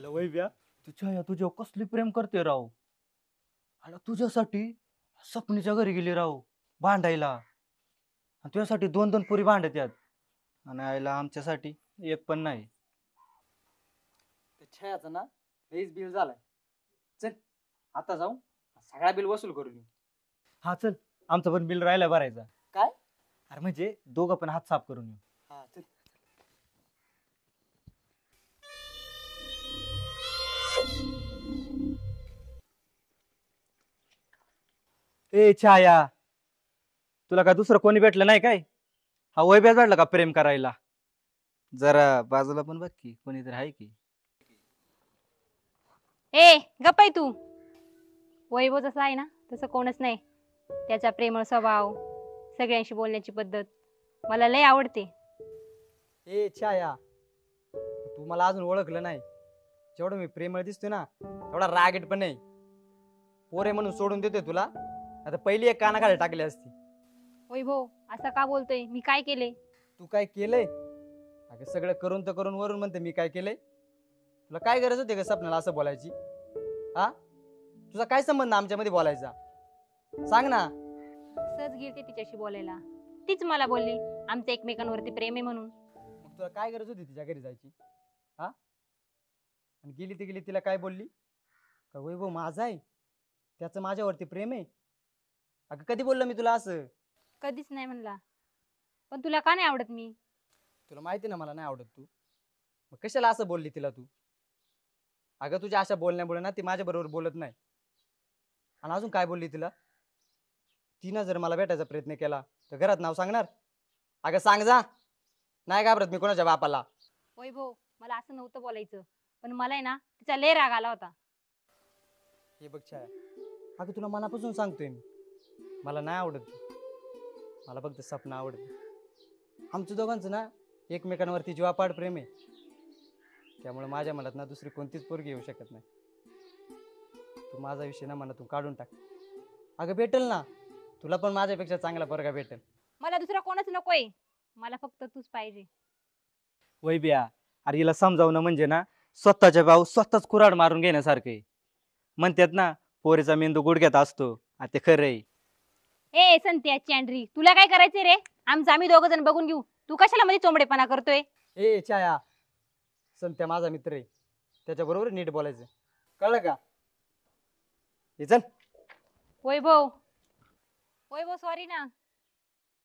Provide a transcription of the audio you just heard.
वैभ्या ती छाया तुझ्यावर कसली प्रेम करते राव. आला तुझ्यासाठी सपनीच्या घरी गेली राव भांडायला. आणि तुझ्यासाठी दोन दोन पुरी भांडत्यात आणि आईला आमच्यासाठी एक पण नाही. त्या छायाचा ना लईच बिल झालाय. चल आता जाऊ सगळा बिल वसूल करून येऊ. हा चल, आमचं पण बिल राहिला भरायचा. काय? अरे म्हणजे दोघं पण हात साफ करून येऊ. हा चल. ए छाया, तुला का दुसरं कोणी भेटलं नाही काय? हा वैभ्याच भेटला का प्रेम करायला? जरा बाजूला पण बघ की कोणीतरी आहे की. ए गप्प आहे तू. वैभव जसा आहे ना तसं कोणच नाही. त्याचा प्रेमळ स्वभाव, सगळ्यांशी बोलण्याची पद्धत मला लय आवडते. ए छाया, तू मला अजून ओळखलं नाही. जेवढं मी प्रेमळ दिसतोय ना तेवढा रागीट पण नाही. पोरे म्हणून सोडून देतोय तुला, आता पहिली एक कानाखाली टाकली असती. वैभव असं का बोलतोय? मी काय केले? तू काय केलंय? अगं सगळं करून तर करून वरून म्हणते मी काय केलंय. तुला काय गरज होती का सपनाला असं बोलायची? हा, तुझा काय संबंध आमच्यामध्ये बोलायचा? सांग ना. सहज गेलते तिच्याशी बोलायला, तीच मला बोलली आमचं एकमेकांवरती प्रेम आहे म्हणून. मग तुला काय गरज होती तिच्या घरी जायची? हा, आणि गेली ती गेली तिला काय बोलली का वैभव माझा आहे, त्याचं माझ्यावरती प्रेम आहे? अगं कधी बोललो मी तुला असं? कधीच नाही म्हणला. पण तुला का नाही आवडत मी? तुला माहिती ना मला नाही आवडत तू, मग कशाला असं बोलली तिला तू? अगं तुझ्या अशा बोलण्यामुळे ना ती माझ्या बरोबर बोलत नाही. आणि अजून काय बोलली तिला? तिनं जर मला भेटायचा प्रयत्न केला तर घरात नाव सांगणार? अगं सांग जा, नाही घाबरत मी कोणाच्या बापाला. वैभव मला असं नव्हतं बोलायचं, पण मला आहे ना तिचा लय राग आला होता. हे बघ छाया, अगं तुला मनापासून सांगतोय मी, मला नाही आवडत तू. मला फक्त सपना आवडते. आमच्या दोघांचं ना एकमेकांवरती जीवापाड प्रेम आहे. त्यामुळे माझ्या मनात ना दुसरी कोणतीच पोरगी येऊ शकत नाही. तू माझा विषय ना मनातून काढून टाक. अगं भेटेल ना, तुला पण माझ्यापेक्षा चांगला पोरगा भेटेल. मला दुसरा कोणच नकोय, मला फक्त तूच पाहिजे. वैभ्या, अरे हिला समजावणं म्हणजे ना स्वतःच्या भाऊ स्वतःच कुऱ्हाड मारून घेण्यासारखं आहे. म्हणतात ना पोरीचा मेंदू गुडघ्यात असतो, आता ते खरं आहे. ए संत्या चॅन्ड्री, तुला काय करायचंय रे? आमचं आम्ही दोघं जण बघून घेऊ. तू कशाला मध्ये चोंबडेपणा करतोय? ए छाया, संत्या माझा मित्र आहे, त्याच्याबरोबर नीट बोलायचं, कळलं का? हे चल. वैभव, वैभव सॉरी ना.